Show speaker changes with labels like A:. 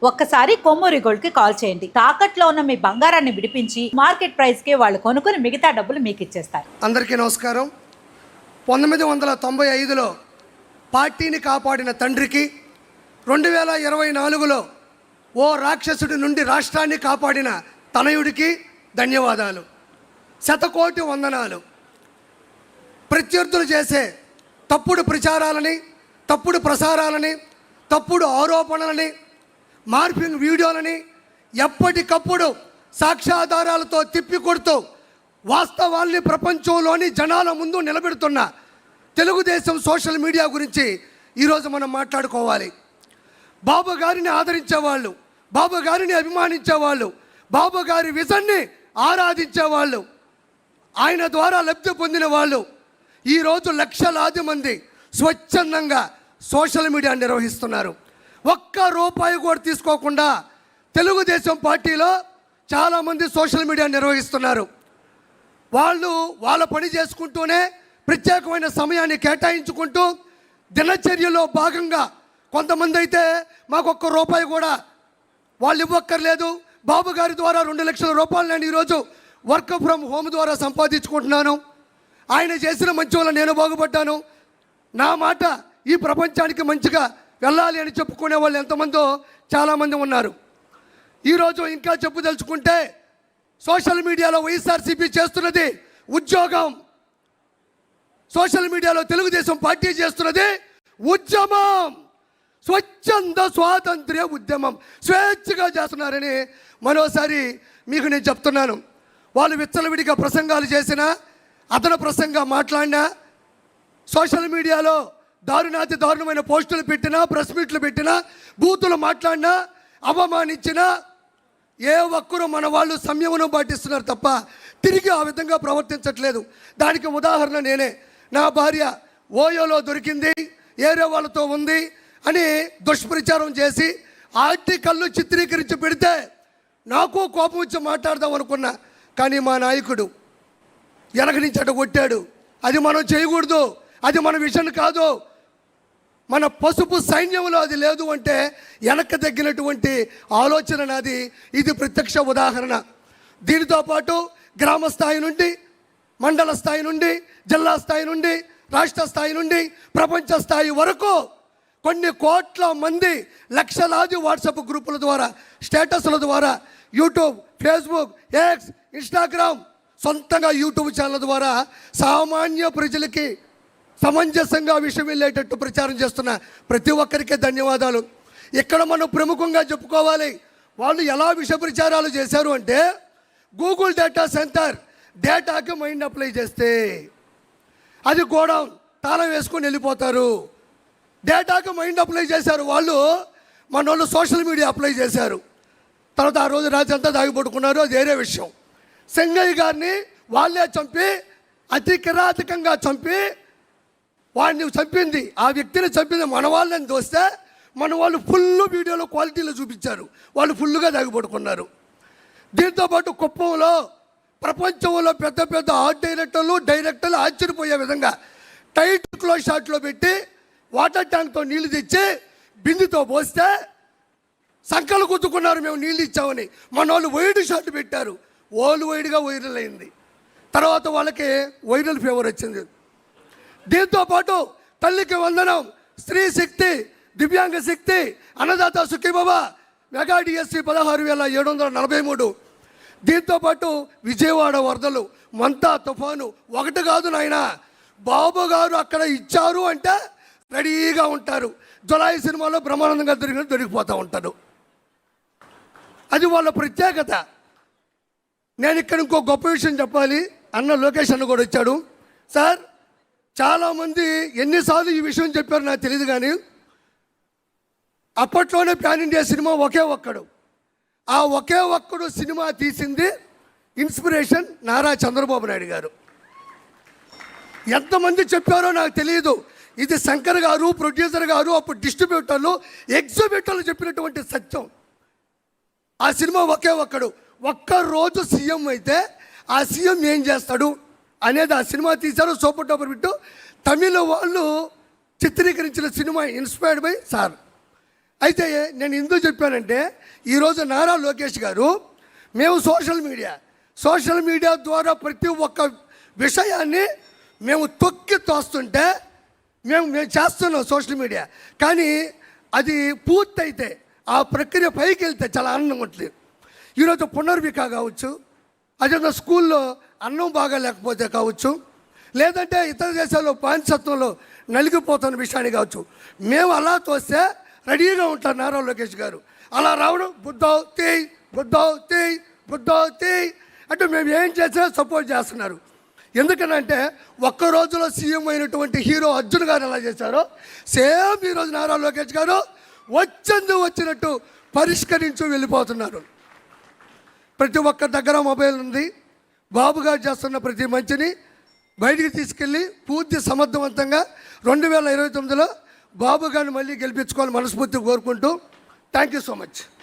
A: ఒక్కసారి కొమ్మూరి గోల్డ్ కి కాల్ చేయండి. తాకట్లో ఉన్న మీ బంగారాన్ని విడిపించి మార్కెట్ ప్రైస్ కి వాళ్ళు కొనుక్కుని మిగతా డబ్బులు మీకు ఇచ్చేస్తారు.
B: అందరికీ నమస్కారం. 1995లో పార్టీని కాపాడిన తండ్రికి, 2024లో ఓ రాక్షసుడి నుండి రాష్ట్రాన్ని కాపాడిన తనయుడికి ధన్యవాదాలు, శతకోటి వందనాలు. ప్రత్యర్థులు చేసే తప్పుడు ప్రచారాలని, తప్పుడు ప్రసారాలని, తప్పుడు ఆరోపణలని, మార్పింగ్ వీడియోలని ఎప్పటికప్పుడు సాక్ష్యాధారాలతో తిప్పికొడుతూ వాస్తవాల్ని ప్రపంచంలోని జనాల ముందు నిలబెడుతున్న తెలుగుదేశం సోషల్ మీడియా గురించి ఈరోజు మనం మాట్లాడుకోవాలి. బాబు గారిని ఆదరించేవాళ్ళు, బాబు గారిని అభిమానించేవాళ్ళు, బాబు గారి విజన్ని ఆరాధించేవాళ్ళు, ఆయన ద్వారా లబ్ధి పొందిన వాళ్ళు ఈరోజు లక్షలాది మంది స్వచ్ఛందంగా సోషల్ మీడియా నిర్వహిస్తున్నారు. ఒక్క రూపాయి కూడా తీసుకోకుండా తెలుగుదేశం పార్టీలో చాలామంది సోషల్ మీడియా నిర్వహిస్తున్నారు. వాళ్ళు వాళ్ళ పని చేసుకుంటూనే ప్రత్యేకమైన సమయాన్ని కేటాయించుకుంటూ దినచర్యలో భాగంగా కొంతమంది అయితే మాకు ఒక్క రూపాయి కూడా వాళ్ళు ఇవ్వక్కర్లేదు, బాబు గారి ద్వారా 2 లక్షల రూపాయలు నేను ఈరోజు వర్క్ ఫ్రమ్ హోమ్ ద్వారా సంపాదించుకుంటున్నాను, ఆయన చేసిన మంచి వల్ల నేను బాగుపడ్డాను, నా మాట ఈ ప్రపంచానికి మంచిగా వెళ్ళాలి అని చెప్పుకునే వాళ్ళు ఎంతమందో చాలామంది ఉన్నారు. ఈరోజు ఇంకా చెప్పుదలుచుకుంటే సోషల్ మీడియాలో వైఎస్ఆర్సీపీ చేస్తున్నది ఉద్యోగం, సోషల్ మీడియాలో తెలుగుదేశం పార్టీ చేస్తున్నది ఉద్యమం, స్వచ్ఛంద స్వాతంత్ర్య ఉద్యమం, స్వేచ్ఛగా చేస్తున్నారని మరోసారి మీకు నేను చెప్తున్నాను. వాళ్ళు విచ్చలవిడిగా ప్రసంగాలు చేసినా, అతను ప్రసంగా మాట్లాడినా, సోషల్ మీడియాలో దారుణాతి దారుణమైన పోస్టులు పెట్టినా, ప్రెస్ మీట్లు పెట్టినా, బూతులు మాట్లాడినా, అవమానించినా ఏ ఒక్కరూ మన వాళ్ళు సంయమనం పాటిస్తున్నారు తప్ప తిరిగి ఆ విధంగా ప్రవర్తించట్లేదు. దానికి ఉదాహరణ నేనే. నా భార్య ఓయోలో దొరికింది, ఏరే వాళ్ళతో ఉంది అని దుష్ప్రచారం చేసి ఆర్టికల్లు చిత్రీకరించి పెడితే నాకు కోపం వచ్చి మాట్లాడదాం అనుకున్నా. కానీ మా నాయకుడు వెనక నుంచి అటు కొట్టాడు. అది మనం చేయకూడదు, అది మన విషయం కాదు, మన పసుపు సైన్యంలో అది లేదు అంటే వెనక్కి తగ్గినటువంటి ఆలోచన నాది. ఇది ప్రత్యక్ష ఉదాహరణ. దీనితో పాటు గ్రామ స్థాయి నుండి, మండల స్థాయి నుండి, జిల్లా స్థాయి నుండి, రాష్ట్ర స్థాయి నుండి, ప్రపంచ స్థాయి వరకు కొన్ని కోట్ల మంది లక్షలాది వాట్సాప్ గ్రూపుల ద్వారా, స్టేటస్ల ద్వారా, యూట్యూబ్, ఫేస్బుక్, ఎక్స్, ఇన్స్టాగ్రామ్, సొంతంగా యూట్యూబ్ ఛానల్ ద్వారా సామాన్య ప్రజలకి సమంజసంగా విషయం వెళ్ళేటట్టు ప్రచారం చేస్తున్న ప్రతి ఒక్కరికి ధన్యవాదాలు. ఇక్కడ మనం ప్రముఖంగా చెప్పుకోవాలి. వాళ్ళు ఎలా విష ప్రచారాలు చేశారు అంటే, గూగుల్ డేటా సెంటర్ డేటాకి మైండ్ అప్లై చేస్తే అది గోడౌన్ తాళం వేసుకొని వెళ్ళిపోతారు. డేటాకి మైండ్ అప్లై చేశారు వాళ్ళు, మన వాళ్ళు సోషల్ మీడియా అప్లై చేశారు. తర్వాత ఆ రోజు రాత్రి అంతా దాగిపడుకున్నారు, అది వేరే విషయం. సింగయ్య గారిని వాళ్ళే చంపి, అతి కిరాతకంగా చంపి, వాడిని చంపింది, ఆ వ్యక్తిని చంపింది మన వాళ్ళని దోస్తే మన వాళ్ళు ఫుల్ వీడియోలో క్వాలిటీలో చూపించారు, వాళ్ళు ఫుల్గా దాగిపడుకున్నారు. దీంతోపాటు కుప్పంలో ప్రపంచంలో పెద్ద పెద్ద ఆర్ట్ డైరెక్టర్లు ఆశ్చర్యపోయే విధంగా టైట్ క్లోజ్ షాట్లో పెట్టి వాటర్ ట్యాంక్తో నీళ్లు తెచ్చి బిందుతో పోస్తే సంకలు గుద్దుకున్నారు, మేము నీళ్ళు ఇచ్చామని. మన వాళ్ళు వైడ్ షాట్ పెట్టారు, వైడ్గా వైరల్ అయింది. తర్వాత వాళ్ళకి వైరల్ ఫీవర్ వచ్చింది. దీంతోపాటు తల్లికి వందనం, స్త్రీ శక్తి, దివ్యాంగ శక్తి, అన్నదాత సుఖీబాబా, మెగా డిఎస్సి 16,743. దీంతోపాటు విజయవాడ వరదలు, మంతా తుఫాను, ఒకటి కాదు నాయన, బాబు గారు అక్కడ ఇచ్చారు అంటే రెడీగా ఉంటారు. జులాయి సినిమాలో బ్రహ్మానందంగా దొరికిపోతూ ఉంటారు. అది వాళ్ళ ప్రత్యేకత. నేను ఇక్కడ ఇంకో గొప్ప విషయం చెప్పాలి. అన్న లోకేష్ అన్న కూడా వచ్చాడు. సార్, చాలామంది ఎన్నిసార్లు ఈ విషయం చెప్పారు నాకు తెలియదు, కానీ అప్పట్లోనే ప్యాన్ ఇండియా సినిమా ఒకే ఒక్కడు, ఆ ఒకే ఒక్కడు సినిమా తీసింది ఇన్స్పిరేషన్ నారా చంద్రబాబు నాయుడు గారు. ఎంతమంది చెప్పారో నాకు తెలియదు. ఇది శంకర్ గారు, ప్రొడ్యూసర్ గారు, అప్పుడు డిస్ట్రిబ్యూటర్లు, ఎగ్జిబ్యూటర్లు చెప్పినటువంటి సత్యం. ఆ సినిమా ఒకే ఒక్కడు. ఒక్కరోజు సీఎం అయితే ఆ సీఎం ఏం చేస్తాడు అనేది ఆ సినిమా తీశారు. Super duper hit. తమిళ వాళ్ళు చిత్రీకరించిన సినిమా ఇన్స్పైర్డ్ బై సార్. అయితే నేను ఎందుకు చెప్పానంటే ఈరోజు నారా లోకేష్ గారు మేము సోషల్ మీడియా ద్వారా ప్రతి ఒక్క విషయాన్ని మేము తొక్కి తోస్తుంటే మేము చేస్తున్నాం సోషల్ మీడియా, కానీ అది పూర్తయితే ఆ ప్రక్రియ పైకి వెళ్తే చాలా ఆనందంగా ఉంటుంది. ఈరోజు పునర్విక కావచ్చు, అదే స్కూల్లో అన్నం బాగా లేకపోతే కావచ్చు, లేదంటే ఇతర దేశాల్లో బానిసత్వంలో నలిగిపోతున్న విషయాన్ని కావచ్చు, మేము అలా తోస్తే రెడీగా ఉంటారు నారా లోకేష్ గారు. అలా రావడం బుద్ధావ్ తేయ్ అంటే మేము ఏం చేసినా సపోర్ట్ చేస్తున్నారు. ఎందుకనంటే ఒక్క రోజులో సీఎం అయినటువంటి హీరో అర్జున్ గారు ఎలా చేశారో సేమ్ ఈరోజు నారా లోకేష్ గారు వచ్చినట్టు పరిష్కరించు వెళ్ళిపోతున్నారు. ప్రతి ఒక్క దగ్గర మొబైల్ ఉంది. బాబు గారు చేస్తున్న ప్రతి మంచిని బయటికి తీసుకెళ్ళి పూర్తి సమర్థవంతంగా 2029లో బాబు గారిని మళ్ళీ గెలిపించుకోవాలని మనస్ఫూర్తిగా కోరుకుంటూ థ్యాంక్ యూ సో మచ్.